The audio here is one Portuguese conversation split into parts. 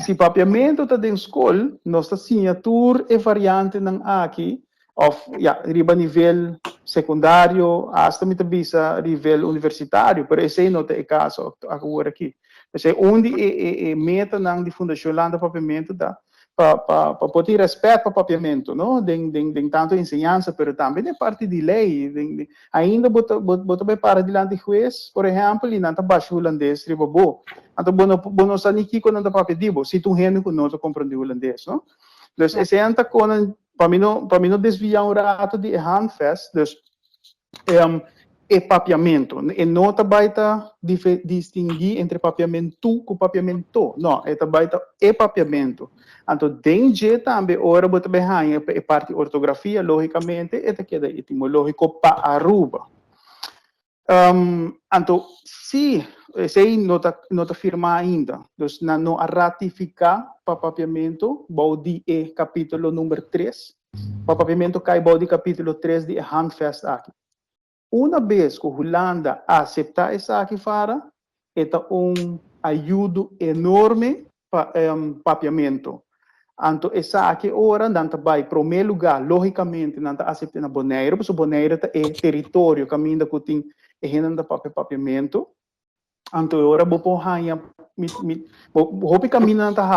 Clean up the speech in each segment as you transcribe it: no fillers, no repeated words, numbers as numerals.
se papiamento está dentro da escola, nossa assinatura é variante ng aqui, of, riba nível secundário, hasta bisa nível universitário, pero esse não é o caso agora aqui. Kasi onde é meta ng de fundação lá do papiamento da para poder respeito para o papiamento, não? Den tanto ensinança, pero também é parte de lei. Ainda bota para diante do juiz, por exemplo, e não está baixo holandês, riba bo. Então, bono sa ni kiko não está papedibo, se tu rende com não compreende holandês, não? Então, esse é anta com para mim não desviar rato de handfest, dus é papiamento. E não está baita distinguir entre papiamento com papiamento. Não, é baita é papiamento. Então, dentro também, ora, bota bem, é parte de ortografia, logicamente, é que é etimológico para Aruba. Então, se não está firmado ainda, então, não ratificar para papiamento, body é capítulo número 3, para papiamento cai body capítulo 3 de handfest aqui. Uma vez que a Holanda aceitar isso aqui fora, é ajuda enorme para papiamento. Então, essa aqui ora, não vai para o primeiro lugar, logicamente, não está aceitando a Bonaire, porque o Bonaire é território, caminho que tem de papiamento. Então, ora, vou pôr hope caminho não está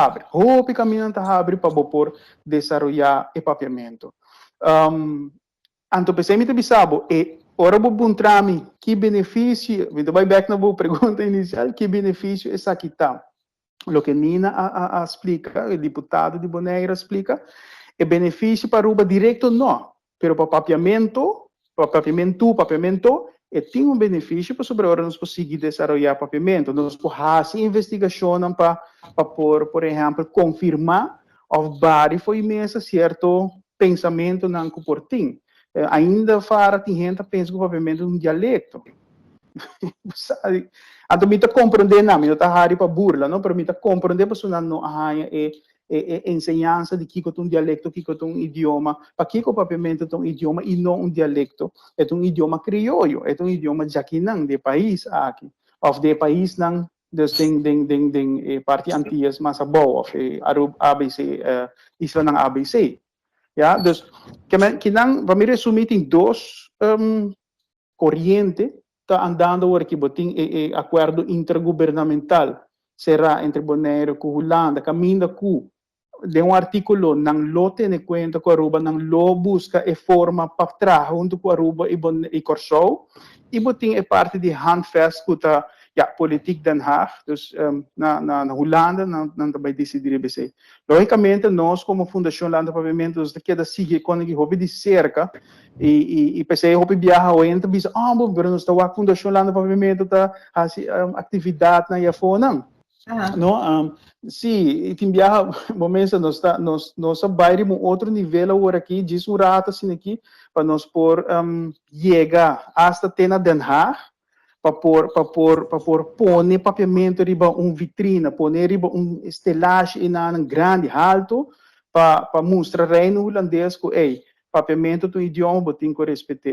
abre para pôr desenvolver o papiamento. Então, pensei me bisabo, ora, vou mostrar que benefício, vai back na boa pergunta inicial, que benefício essa aqui está. O que Nina explica, o deputado de Bonaire explica, é benefício para Aruba direto não, mas para papiamento, tem benefício para sobre nós conseguir desenvolver papiamento, nós podemos fazer investigação para por exemplo, confirmar ou verificar certo pensamento não comportem. Ainda fora tem gente que pensa que o papiamento é dialecto. Então, me compreender não, me está para burla, não, mas me compreender para não ensinança de que é dialecto, que é idioma, para que o papiamento é idioma e não dialecto, é idioma crioulo, é idioma jaquinang de país aqui, ou de país não, tem parte Antillas mas a boa, of ABC, isla ng ABC, dus que não, para me resumir, tem dois correntes está andando agora que botem acordo intergovernamental será entre Bonaire com Holanda, caminho com de artículo não lo tem conta com Aruba, não lo busca e forma para trás junto com Aruba e Corsou e botem é parte de handfest que está política Den Haag, dus na Holanda não vai decidir BC. Logicamente nós como Fundação Landa Pavimento nós queda seguir com o hobby de cerca e pensei hobby viajar ou entra bisa bom, pero nós está a Fundação Landa Pavimento tá atividade na iPhone não se tem viaja momento nós vai um outro nível agora aqui diz o rata assim aqui para nós por chegar hasta tena Den Haag para pôr papiamento riba vitrina, pôr riba estelagem em grande alto para mostrar reino holandês que papiamento do idioma tem que respeitar.